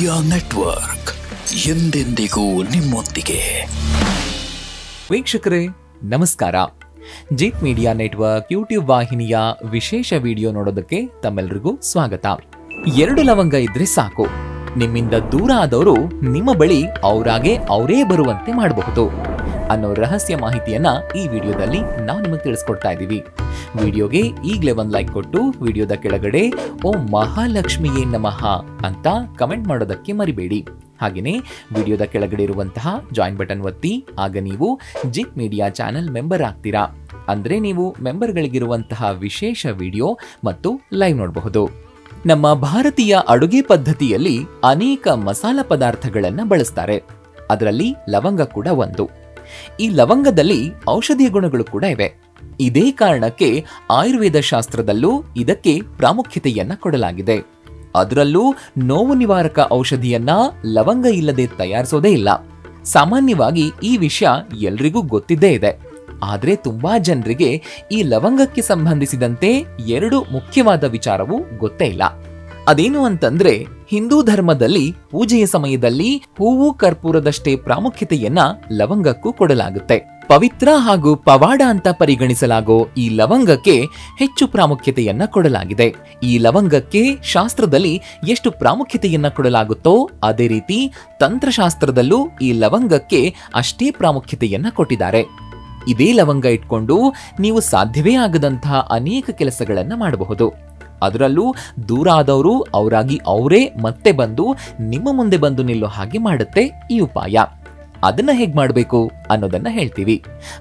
Media network ಎಂದೆಂದಿಗೂ ನಿಮ್ಮೊಂದಿಗೆ. ವೀಕ್ಷಕರೇ ನಮಸ್ಕಾರ. ಜಿತ್ ಮೀಡಿಯಾ ನೆಟ್ವರ್ಕ್ ಯೂಟ್ಯೂಬ್ ವಾಹಿನಿಯ ವಿಶೇಷ ವಿಡಿಯೋ ನೋಡೋದಕ್ಕೆ ತಮ್ಮೆಲ್ಲರಿಗೂ ಸ್ವಾಗತ. 2 ಲವಂಗ ಇದ್ರೆ ಸಾಕು, ನಿಮ್ಮಿಂದ ದೂರ ಆದವರು ನಿಮ್ಮ ಬಳಿ ಅವರೇ ಬರುವಂತೆ ಮಾಡಬಹುದು ಅನ್ನೋ ರಹಸ್ಯ ಮಾಹಿತಿಯನ್ನ ಈ ವಿಡಿಯೋದಲ್ಲಿ ನಾವು ನಿಮಗೆ ತಿಳಿಸ್ಕೊಡ್ತಾ ಇದ್ದೀವಿ. ವಿಡಿಯೋಗೆ ಈಗಲೇ ಒಂದು ಲೈಕ್ ಕೊಟ್ಟು ವಿಡಿಯೋದ ಕೆಳಗಡೆ ಓಂ ಮಹಾಲಕ್ಷ್ಮಿಯೇ ನಮಃ ಅಂತ ಕಮೆಂಟ್ ಮಾಡೋದಕ್ಕೆ ಮರಿಬೇಡಿ. ಹಾಗೆಯೇ ವಿಡಿಯೋದ ಕೆಳಗಡೆ ಇರುವಂತಹ ಜಾಯಿನ್ ಬಟನ್ ಒತ್ತಿ, ಆಗ ನೀವು ಜಿತ್ ಮೀಡಿಯಾ ಚಾನೆಲ್ ಮೆಂಬರ್ ಆಗ್ತೀರಾ. ಅಂದ್ರೆ ನೀವು ಮೆಂಬರ್ಗಳಿಗಿರುವಂತಹ ವಿಶೇಷ ವಿಡಿಯೋ ಮತ್ತು ಲೈವ್ ನೋಡಬಹುದು. ನಮ್ಮ ಭಾರತೀಯ ಅಡುಗೆ ಪದ್ಧತಿಯಲ್ಲಿ ಅನೇಕ ಮಸಾಲ ಪದಾರ್ಥಗಳನ್ನ ಬಳಸ್ತಾರೆ. ಅದರಲ್ಲಿ ಲವಂಗ ಕೂಡ ಒಂದು. ಈ ಲವಂಗದಲ್ಲಿ ಔಷಧೀಯ ಗುಣಗಳು ಕೂಡ ಇವೆ. ಇದೇ ಕಾರಣಕ್ಕೆ ಆಯುರ್ವೇದ ಶಾಸ್ತ್ರದಲ್ಲೂ ಇದಕ್ಕೆ ಪ್ರಾಮುಖ್ಯತೆಯನ್ನ ಕೊಡಲಾಗಿದೆ. ಅದರಲ್ಲೂ ನೋವು ನಿವಾರಕ ಔಷಧಿಯನ್ನ ಲವಂಗ ಇಲ್ಲದೆ ತಯಾರಿಸೋದೇ ಇಲ್ಲ. ಸಾಮಾನ್ಯವಾಗಿ ಈ ವಿಷಯ ಎಲ್ರಿಗೂ ಗೊತ್ತಿದ್ದೇ ಇದೆ. ಆದ್ರೆ ತುಂಬಾ ಜನರಿಗೆ ಈ ಲವಂಗಕ್ಕೆ ಸಂಬಂಧಿಸಿದಂತೆ 2 ಮುಖ್ಯವಾದ ವಿಚಾರವು ಗೊತ್ತೇ ಇಲ್ಲ. ಅದೇನು ಅಂತಂದ್ರೆ, ಹಿಂದೂ ಧರ್ಮದಲ್ಲಿ ಪೂಜೆಯ ಸಮಯದಲ್ಲಿ ಹೂವು ಕರ್ಪೂರದಷ್ಟೇ ಪ್ರಾಮುಖ್ಯತೆಯನ್ನ ಲವಂಗಕ್ಕೂ ಕೊಡಲಾಗುತ್ತೆ. ಪವಿತ್ರ ಹಾಗೂ ಪವಾಡ ಅಂತ ಪರಿಗಣಿಸಲಾಗೋ ಈ ಲವಂಗಕ್ಕೆ ಹೆಚ್ಚು ಪ್ರಾಮುಖ್ಯತೆಯನ್ನ ಕೊಡಲಾಗಿದೆ. ಈ ಲವಂಗಕ್ಕೆ ಶಾಸ್ತ್ರದಲ್ಲಿ ಎಷ್ಟು ಪ್ರಾಮುಖ್ಯತೆಯನ್ನ ಕೊಡಲಾಗುತ್ತೋ ಅದೇ ರೀತಿ ತಂತ್ರಶಾಸ್ತ್ರದಲ್ಲೂ ಈ ಲವಂಗಕ್ಕೆ ಅಷ್ಟೇ ಪ್ರಾಮುಖ್ಯತೆಯನ್ನ ಕೊಟ್ಟಿದ್ದಾರೆ. ಇದೇ ಲವಂಗ ಇಟ್ಕೊಂಡು ನೀವು ಸಾಧ್ಯವೇ ಆಗದಂತಹ ಅನೇಕ ಕೆಲಸಗಳನ್ನ ಮಾಡಬಹುದು. ಅದರಲ್ಲೂ ದೂರ ಆದವರು ಅವರೇ ಮತ್ತೆ ಬಂದು ನಿಮ್ಮ ಮುಂದೆ ಬಂದು ನಿಲ್ಲೋ ಹಾಗೆ ಮಾಡುತ್ತೆ ಈ ಉಪಾಯ. ಅದನ್ನ ಹೇಗ್ ಮಾಡಬೇಕು ಅನ್ನೋದನ್ನ ಹೇಳ್ತೀವಿ.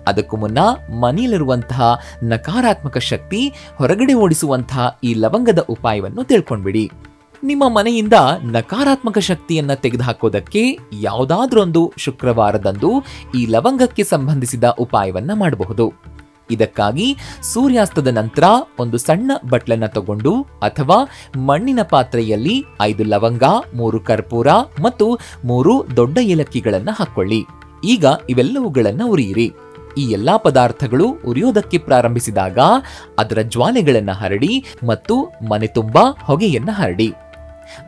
ಅದಕ್ಕೂ ಮುನ್ನ ಮನೆಯಲ್ಲಿರುವಂತಹ ನಕಾರಾತ್ಮಕ ಶಕ್ತಿ ಹೊರಗಡೆ ಓಡಿಸುವಂತಹ ಈ ಲವಂಗದ ಉಪಾಯವನ್ನು ತಿಳ್ಕೊಂಡ್ಬಿಡಿ. ನಿಮ್ಮ ಮನೆಯಿಂದ ನಕಾರಾತ್ಮಕ ಶಕ್ತಿಯನ್ನ ತೆಗೆದುಹಾಕೋದಕ್ಕೆ ಯಾವುದಾದ್ರೊಂದು ಶುಕ್ರವಾರದಂದು ಈ ಲವಂಗಕ್ಕೆ ಸಂಬಂಧಿಸಿದ ಉಪಾಯವನ್ನ ಮಾಡಬಹುದು. ಇದಕ್ಕಾಗಿ ಸೂರ್ಯಾಸ್ತದ ನಂತರ ಒಂದು ಸಣ್ಣ ಬಟ್ಲನ್ನ ತಗೊಂಡು ಅಥವಾ ಮಣ್ಣಿನ ಪಾತ್ರೆಯಲ್ಲಿ 5 ಲವಂಗ, 3 ಕರ್ಪೂರ ಮತ್ತು 3 ದೊಡ್ಡ ಏಲಕ್ಕಿಗಳನ್ನ ಹಾಕೊಳ್ಳಿ. ಈಗ ಇವೆಲ್ಲವುಗಳನ್ನ ಉರಿಯಿರಿ. ಈ ಎಲ್ಲಾ ಪದಾರ್ಥಗಳು ಉರಿಯೋದಕ್ಕೆ ಪ್ರಾರಂಭಿಸಿದಾಗ ಅದರ ಜ್ವಾಲೆಗಳನ್ನ ಹರಡಿ ಮತ್ತು ಮನೆ ತುಂಬಾ ಹೊಗೆಯನ್ನ ಹರಡಿ.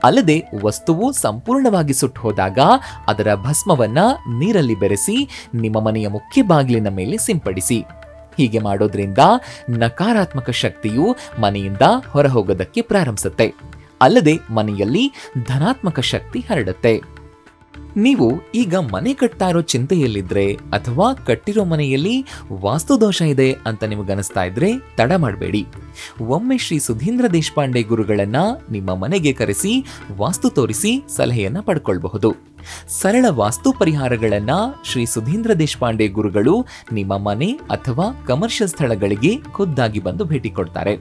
ಅಲ್ಲದೆ ವಸ್ತುವು ಸಂಪೂರ್ಣವಾಗಿ ಸುಟ್ಟು ಹೋದಾಗ ಅದರ ಭಸ್ಮವನ್ನ ನೀರಲ್ಲಿ ಬೆರೆಸಿ ನಿಮ್ಮ ಮನೆಯ ಮುಖ್ಯ ಬಾಗಿಲಿನ ಮೇಲೆ ಸಿಂಪಡಿಸಿ. ಹೀಗೆ ಮಾಡೋದ್ರಿಂದ ನಕಾರಾತ್ಮಕ ಶಕ್ತಿಯು ಮನೆಯಿಂದ ಹೊರ ಹೋಗೋದಕ್ಕೆ ಪ್ರಾರಂಭಿಸುತ್ತೆ. ಅಲ್ಲದೆ ಮನೆಯಲ್ಲಿ ಧನಾತ್ಮಕ ಶಕ್ತಿ ಹರಡುತ್ತೆ. ನೀವು ಈಗ ಮನೆ ಕಟ್ತಾ ಇರೋ ಚಿಂತೆಯಲ್ಲಿದ್ರೆ ಅಥವಾ ಕಟ್ಟಿರೋ ಮನೆಯಲ್ಲಿ ವಾಸ್ತುದೋಷ ಇದೆ ಅಂತ ನಿಮಗನಿಸ್ತಾ ಇದ್ರೆ ತಡ ಮಾಡಬೇಡಿ. ಒಮ್ಮೆ ಶ್ರೀ ಸುಧೀಂದ್ರ ದೇಶಪಾಂಡೆ ಗುರುಗಳನ್ನ ನಿಮ್ಮ ಮನೆಗೆ ಕರೆಸಿ ವಾಸ್ತು ತೋರಿಸಿ ಸಲಹೆಯನ್ನ ಪಡ್ಕೊಳ್ಬಹುದು. ಸರಳ ವಾಸ್ತು ಪರಿಹಾರಗಳನ್ನ ಶ್ರೀ ಸುಧೀಂದ್ರ ದೇಶಪಾಂಡೆ ಗುರುಗಳು ನಿಮ್ಮ ಮನೆ ಅಥವಾ ಕಮರ್ಷಿಯಲ್ ಸ್ಥಳಗಳಿಗೆ ಖುದ್ದಾಗಿ ಬಂದು ಭೇಟಿ ಕೊಡ್ತಾರೆ.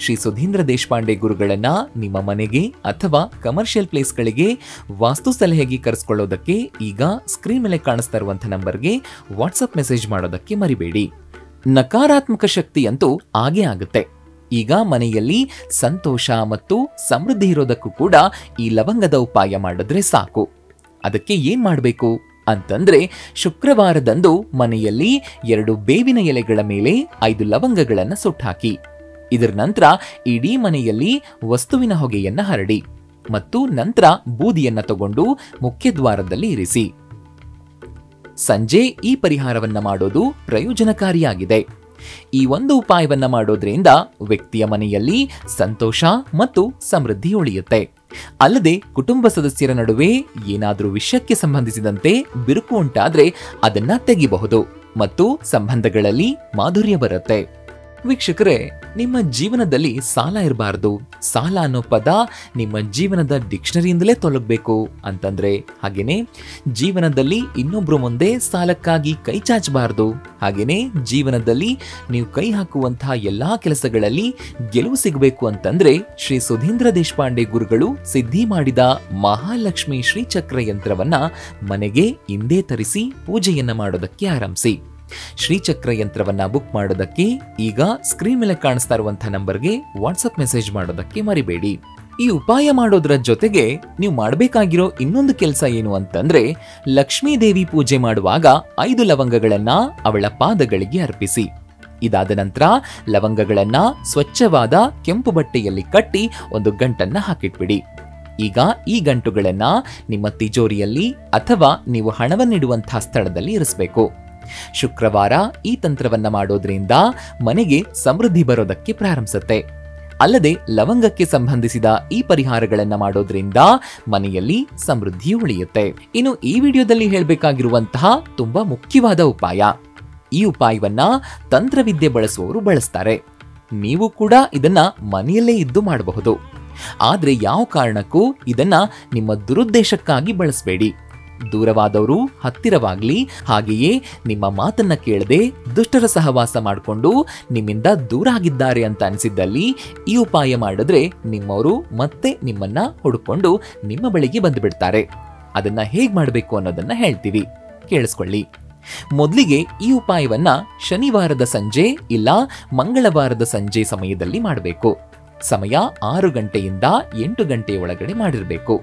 ಶ್ರೀ ಸುಧೀಂದ್ರ ದೇಶಪಾಂಡೆ ಗುರುಗಳನ್ನ ನಿಮ್ಮ ಮನೆಗೆ ಅಥವಾ ಕಮರ್ಷಿಯಲ್ ಪ್ಲೇಸ್ಗಳಿಗೆ ವಾಸ್ತು ಸಲಹೆಗೆ ಕರೆಸ್ಕೊಳ್ಳೋದಕ್ಕೆ ಈಗ ಸ್ಕ್ರೀನ್ ಮೇಲೆ ಕಾಣಿಸ್ತಾ ಇರುವಂತಹ ನಂಬರ್ಗೆ ವಾಟ್ಸಪ್ ಮೆಸೇಜ್ ಮಾಡೋದಕ್ಕೆ ಮರಿಬೇಡಿ. ನಕಾರಾತ್ಮಕ ಶಕ್ತಿ ಅಂತೂ ಆಗೇ ಆಗುತ್ತೆ. ಈಗ ಮನೆಯಲ್ಲಿ ಸಂತೋಷ ಮತ್ತು ಸಮೃದ್ಧಿ ಇರೋದಕ್ಕೂ ಕೂಡ ಈ ಲವಂಗದ ಉಪಾಯ ಮಾಡಿದ್ರೆ ಸಾಕು. ಅದಕ್ಕೆ ಏನ್ ಮಾಡಬೇಕು ಅಂತಂದ್ರೆ, ಶುಕ್ರವಾರದಂದು ಮನೆಯಲ್ಲಿ 2 ಬೇವಿನ ಎಲೆಗಳ ಮೇಲೆ 5 ಲವಂಗಗಳನ್ನ ಸುಟ್ಟಾಕಿ. ಇದರ ನಂತರ ಇಡೀ ಮನೆಯಲ್ಲಿ ವಸ್ತುವಿನ ಹೊಗೆಯನ್ನ ಹರಡಿ ಮತ್ತು ನಂತರ ಬೂದಿಯನ್ನ ತಗೊಂಡು ಮುಖ್ಯ ದ್ವಾರದಲ್ಲಿ ಇರಿಸಿ. ಸಂಜೆ ಈ ಪರಿಹಾರವನ್ನ ಮಾಡೋದು ಪ್ರಯೋಜನಕಾರಿಯಾಗಿದೆ. ಈ ಒಂದು ಉಪಾಯವನ್ನ ಮಾಡೋದ್ರಿಂದ ವ್ಯಕ್ತಿಯ ಮನೆಯಲ್ಲಿ ಸಂತೋಷ ಮತ್ತು ಸಮೃದ್ಧಿ ಉಳಿಯುತ್ತೆ. ಅಲ್ಲದೆ ಕುಟುಂಬ ಸದಸ್ಯರ ನಡುವೆ ಏನಾದರೂ ವಿಷಯಕ್ಕೆ ಸಂಬಂಧಿಸಿದಂತೆ ಬಿರುಕು ಉಂಟಾದ್ರೆ ಅದನ್ನ ತೆಗಿಬಹುದು ಮತ್ತು ಸಂಬಂಧಗಳಲ್ಲಿ ಮಾಧುರ್ಯ ಬರುತ್ತೆ. ವೀಕ್ಷಕರೇ, ನಿಮ್ಮ ಜೀವನದಲ್ಲಿ ಸಾಲ ಇರಬಾರ್ದು, ಸಾಲ ಅನ್ನೋ ಪದ ನಿಮ್ಮ ಜೀವನದ ಡಿಕ್ಷನರಿಯಿಂದಲೇ ತೊಲಗಬೇಕು ಅಂತಂದ್ರೆ, ಹಾಗೇನೆ ಜೀವನದಲ್ಲಿ ಇನ್ನೊಬ್ರು ಮುಂದೆ ಸಾಲಕ್ಕಾಗಿ ಕೈ ಚಾಚಬಾರ್ದು, ಹಾಗೇನೆ ಜೀವನದಲ್ಲಿ ನೀವು ಕೈ ಹಾಕುವಂತಹ ಎಲ್ಲಾ ಕೆಲಸಗಳಲ್ಲಿ ಗೆಲುವು ಸಿಗಬೇಕು ಅಂತಂದ್ರೆ ಶ್ರೀ ಸುಧೀಂದ್ರ ದೇಶಪಾಂಡೆ ಗುರುಗಳು ಸಿದ್ಧಿ ಮಾಡಿದ ಮಹಾಲಕ್ಷ್ಮಿ ಶ್ರೀಚಕ್ರ ಯಂತ್ರವನ್ನ ಮನೆಗೆ ಇಂದೇ ತರಿಸಿ ಪೂಜೆಯನ್ನ ಮಾಡೋದಕ್ಕೆ ಆರಂಭಿಸಿ. ಶ್ರೀಚಕ್ರ ಯಂತ್ರವನ್ನ ಬುಕ್ ಮಾಡೋದಕ್ಕೆ ಈಗ ಸ್ಕ್ರೀನ್ ಮೇಲೆ ಕಾಣಿಸ್ತಾ ಇರುವಂತಹ ನಂಬರ್ಗೆ ವಾಟ್ಸಪ್ ಮೆಸೇಜ್ ಮಾಡೋದಕ್ಕೆ ಮರಿಬೇಡಿ. ಈ ಉಪಾಯ ಮಾಡೋದ್ರ ಜೊತೆಗೆ ನೀವು ಮಾಡಬೇಕಾಗಿರೋ ಇನ್ನೊಂದು ಕೆಲಸ ಏನು ಅಂತಂದ್ರೆ, ಲಕ್ಷ್ಮೀ ದೇವಿ ಪೂಜೆ ಮಾಡುವಾಗ 5 ಲವಂಗಗಳನ್ನ ಅವಳ ಪಾದಗಳಿಗೆ ಅರ್ಪಿಸಿ. ಇದಾದ ನಂತರ ಲವಂಗಗಳನ್ನ ಸ್ವಚ್ಛವಾದ ಕೆಂಪು ಬಟ್ಟೆಯಲ್ಲಿ ಕಟ್ಟಿ ಒಂದು ಗಂಟನ್ನ ಹಾಕಿಟ್ಬಿಡಿ. ಈಗ ಈ ಗಂಟುಗಳನ್ನ ನಿಮ್ಮ ತಿಜೋರಿಯಲ್ಲಿ ಅಥವಾ ನೀವು ಹಣವನ್ನಿಡುವಂತಹ ಸ್ಥಳದಲ್ಲಿ ಇರಿಸಬೇಕು. ಶುಕ್ರವಾರ ಈ ತಂತ್ರವನ್ನ ಮಾಡೋದ್ರಿಂದ ಮನೆಗೆ ಸಮೃದ್ಧಿ ಬರೋದಕ್ಕೆ ಪ್ರಾರಂಭಿಸುತ್ತೆ. ಅಲ್ಲದೆ ಲವಂಗಕ್ಕೆ ಸಂಬಂಧಿಸಿದ ಈ ಪರಿಹಾರಗಳನ್ನ ಮಾಡೋದ್ರಿಂದ ಮನೆಯಲ್ಲಿ ಸಮೃದ್ಧಿ ಉಳಿಯುತ್ತೆ. ಇನ್ನು ಈ ವಿಡಿಯೋದಲ್ಲಿ ಹೇಳಬೇಕಾಗಿರುವಂತಹ ತುಂಬಾ ಮುಖ್ಯವಾದ ಉಪಾಯ. ಈ ಉಪಾಯವನ್ನ ತಂತ್ರವಿದ್ಯೆ ಬಳಸುವವರು ಬಳಸ್ತಾರೆ. ನೀವು ಕೂಡ ಇದನ್ನ ಮನೆಯಲ್ಲೇ ಇದ್ದು ಮಾಡಬಹುದು. ಆದ್ರೆ ಯಾವ ಕಾರಣಕ್ಕೂ ಇದನ್ನ ನಿಮ್ಮ ದುರುದ್ದೇಶಕ್ಕಾಗಿ ಬಳಸಬೇಡಿ. ದೂರವಾದವರು ಹತ್ತಿರವಾಗ್ಲಿ, ಹಾಗೆಯೇ ನಿಮ್ಮ ಮಾತನ್ನ ಕೇಳದೆ ದುಷ್ಟರ ಸಹವಾಸ ಮಾಡಿಕೊಂಡು ನಿಮ್ಮಿಂದ ದೂರ ಆಗಿದ್ದಾರೆ ಅಂತ ಅನಿಸಿದ್ದಲ್ಲಿ ಈ ಉಪಾಯ ಮಾಡಿದ್ರೆ ನಿಮ್ಮವರು ಮತ್ತೆ ನಿಮ್ಮನ್ನ ಹುಡುಕೊಂಡು ನಿಮ್ಮ ಬಳಿಗೆ ಬಂದು ಬಿಡ್ತಾರೆ. ಅದನ್ನ ಹೇಗ್ ಮಾಡಬೇಕು ಅನ್ನೋದನ್ನ ಹೇಳ್ತೀವಿ, ಕೇಳಿಸ್ಕೊಳ್ಳಿ. ಮೊದಲಿಗೆ ಈ ಉಪಾಯವನ್ನ ಶನಿವಾರದ ಸಂಜೆ ಇಲ್ಲ ಮಂಗಳವಾರದ ಸಂಜೆ ಸಮಯದಲ್ಲಿ ಮಾಡಬೇಕು. ಸಮಯ 6 ಗಂಟೆಯಿಂದ 8 ಗಂಟೆಯ ಒಳಗಡೆ ಮಾಡಿರಬೇಕು.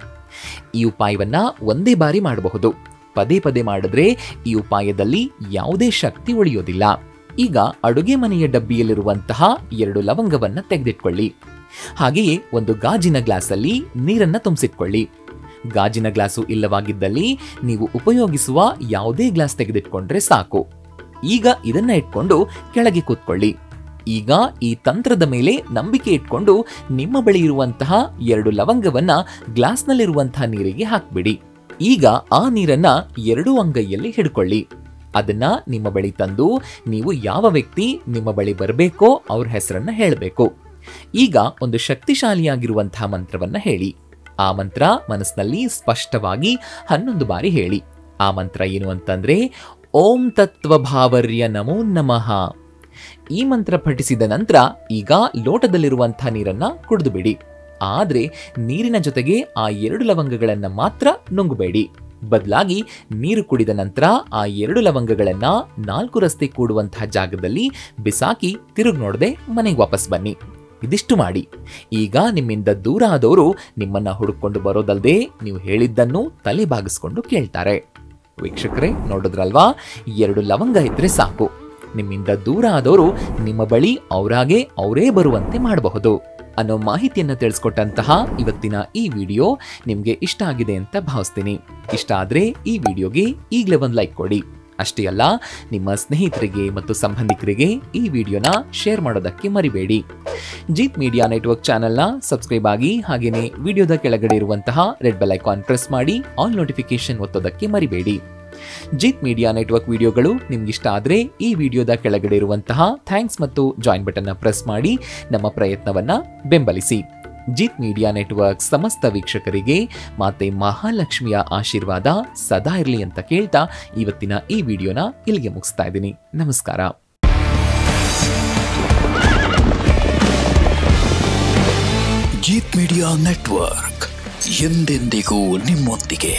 ಈ ಉಪಾಯವನ್ನ ಒಂದೇ ಬಾರಿ ಮಾಡಬಹುದು. ಪದೇ ಪದೇ ಮಾಡಿದ್ರೆ ಈ ಉಪಾಯದಲ್ಲಿ ಯಾವುದೇ ಶಕ್ತಿ ಉಳಿಯೋದಿಲ್ಲ. ಈಗ ಅಡುಗೆ ಮನೆಯ ಡಬ್ಬಿಯಲ್ಲಿರುವಂತಹ 2 ಲವಂಗವನ್ನ ತೆಗೆದಿಟ್ಕೊಳ್ಳಿ. ಹಾಗೆಯೇ ಒಂದು ಗಾಜಿನ ಗ್ಲಾಸಲ್ಲಿ ನೀರನ್ನ ತುಂಬಿಸಿಟ್ಕೊಳ್ಳಿ. ಗಾಜಿನ ಗ್ಲಾಸು ಇಲ್ಲವಾಗಿದ್ದಲ್ಲಿ ನೀವು ಉಪಯೋಗಿಸುವ ಯಾವುದೇ ಗ್ಲಾಸ್ ತೆಗೆದಿಟ್ಕೊಂಡ್ರೆ ಸಾಕು. ಈಗ ಇದನ್ನ ಇಟ್ಕೊಂಡು ಕೆಳಗೆ ಕೂತ್ಕೊಳ್ಳಿ. ಈಗ ಈ ತಂತ್ರದ ಮೇಲೆ ನಂಬಿಕೆ ಇಟ್ಕೊಂಡು ನಿಮ್ಮ ಬಳಿ ಇರುವಂತಹ 2 ಲವಂಗವನ್ನ ಗ್ಲಾಸ್ನಲ್ಲಿರುವಂತಹ ನೀರಿಗೆ ಹಾಕ್ಬಿಡಿ. ಈಗ ಆ ನೀರನ್ನ 2 ಅಂಗೈಯಲ್ಲಿ ಹಿಡ್ಕೊಳ್ಳಿ. ಅದನ್ನ ನಿಮ್ಮ ಬಳಿ ತಂದು ನೀವು ಯಾವ ವ್ಯಕ್ತಿ ನಿಮ್ಮ ಬಳಿ ಬರಬೇಕೋ ಅವ್ರ ಹೆಸರನ್ನ ಹೇಳಬೇಕು. ಈಗ ಒಂದು ಶಕ್ತಿಶಾಲಿಯಾಗಿರುವಂತಹ ಮಂತ್ರವನ್ನ ಹೇಳಿ. ಆ ಮಂತ್ರ ಮನಸ್ಸಿನಲ್ಲಿ ಸ್ಪಷ್ಟವಾಗಿ 11 ಬಾರಿ ಹೇಳಿ. ಆ ಮಂತ್ರ ಏನು ಅಂತಂದ್ರೆ ಓಂ ತತ್ವಭಾವರ್ಯ ನಮೋ ನಮಃ. ಈ ಮಂತ್ರ ಪಠಿಸಿದ ನಂತರ ಈಗ ಲೋಟದಲ್ಲಿರುವಂತಹ ನೀರನ್ನ ಕುಡಿದು ಬಿಡಿ. ಆದ್ರೆ ನೀರಿನ ಜೊತೆಗೆ ಆ 2 ಲವಂಗಗಳನ್ನ ಮಾತ್ರ ನುಂಗಬೇಡಿ. ಬದಲಾಗಿ ನೀರು ಕುಡಿದ ನಂತರ ಆ 2 ಲವಂಗಗಳನ್ನ 4 ರಸ್ತೆ ಕೂಡುವಂತಹ ಜಾಗದಲ್ಲಿ ಬಿಸಾಕಿ ತಿರುಗಿ ನೋಡದೆ ಮನೆಗೆ ವಾಪಸ್ ಬನ್ನಿ. ಇದಿಷ್ಟು ಮಾಡಿ. ಈಗ ನಿಮ್ಮಿಂದ ದೂರ ಆದವರು ನಿಮ್ಮನ್ನ ಹುಡುಕೊಂಡು ಬರೋದಲ್ಲದೆ ನೀವು ಹೇಳಿದ್ದನ್ನು ತಲೆ ಬಾಗಿಸ್ಕೊಂಡು ಕೇಳ್ತಾರೆ. ವೀಕ್ಷಕರೇ, ನೋಡಿದ್ರಲ್ವಾ, 2 ಲವಂಗ ಇದ್ರೆ ಸಾಕು. ನಿಮ್ಮಿಂದ ದೂರ ಆದವರು ನಿಮ್ಮ ಬಳಿ ಅವರೇ ಬರುವಂತೆ ಮಾಡಬಹುದು ಅನ್ನೋ ಮಾಹಿತಿಯನ್ನ ತಿಳಿಸ್ಕೊಟ್ಟಂತಹ ಇವತ್ತಿನ ಈ ವಿಡಿಯೋ ನಿಮ್ಗೆ ಇಷ್ಟ ಆಗಿದೆ ಅಂತ ಭಾವಿಸ್ತೀನಿ. ಇಷ್ಟ ಆದ್ರೆ ಈ ವಿಡಿಯೋಗೆ ಈಗಲೇ ಒಂದು ಲೈಕ್ ಕೊಡಿ. ಅಷ್ಟೇ ಅಲ್ಲ, ನಿಮ್ಮ ಸ್ನೇಹಿತರಿಗೆ ಮತ್ತು ಸಂಬಂಧಿಕರಿಗೆ ಈ ವಿಡಿಯೋನ ಶೇರ್ ಮಾಡೋದಕ್ಕೆ ಮರಿಬೇಡಿ. ಜೀತ್ ಮೀಡಿಯಾ ನೆಟ್ವರ್ಕ್ ಚಾನೆಲ್ನ ಸಬ್ಸ್ಕ್ರೈಬ್ ಆಗಿ, ಹಾಗೇನೆ ವಿಡಿಯೋದ ಕೆಳಗಡೆ ಇರುವಂತಹ ರೆಡ್ ಬೆಲ್ ಐಕಾನ್ ಪ್ರೆಸ್ ಮಾಡಿ ಆಲ್ ನೋಟಿಫಿಕೇಶನ್ ಒತ್ತೋದಕ್ಕೆ ಮರಿಬೇಡಿ. ಜೀತ್ ಮೀಡಿಯಾ ನೆಟ್ವರ್ಕ್ ವಿಡಿಯೋಗಳು ನಿಮ್ಗಿಷ್ಟ ಆದ್ರೆ ಈ ವಿಡಿಯೋದ ಕೆಳಗಡೆ ಇರುವಂತಹ ಥ್ಯಾಂಕ್ಸ್ ಮತ್ತು ಜಾಯಿನ್ ಬಟನ್ ಪ್ರೆಸ್ ಮಾಡಿ ನಮ್ಮ ಪ್ರಯತ್ನವನ್ನ ಬೆಂಬಲಿಸಿ. ಜೀತ್ ಮೀಡಿಯಾ ನೆಟ್ವರ್ಕ್ ಸಮಸ್ತ ವೀಕ್ಷಕರಿಗೆ ಮಾತೆ ಮಹಾಲಕ್ಷ್ಮಿಯ ಆಶೀರ್ವಾದ ಸದಾ ಇರಲಿ ಅಂತ ಕೇಳ್ತಾ ಇವತ್ತಿನ ಈ ವಿಡಿಯೋನ ಇಲ್ಲಿಗೆ ಮುಗಿಸ್ತಾ ಇದ್ದೀನಿ. ನಮಸ್ಕಾರ. ಜೀತ್ ಮೀಡಿಯಾ ನೆಟ್ವರ್ಕ್ ಎಂದೆಂದಿಗೂ ನಿಮ್ಮೊಂದಿಗೆ.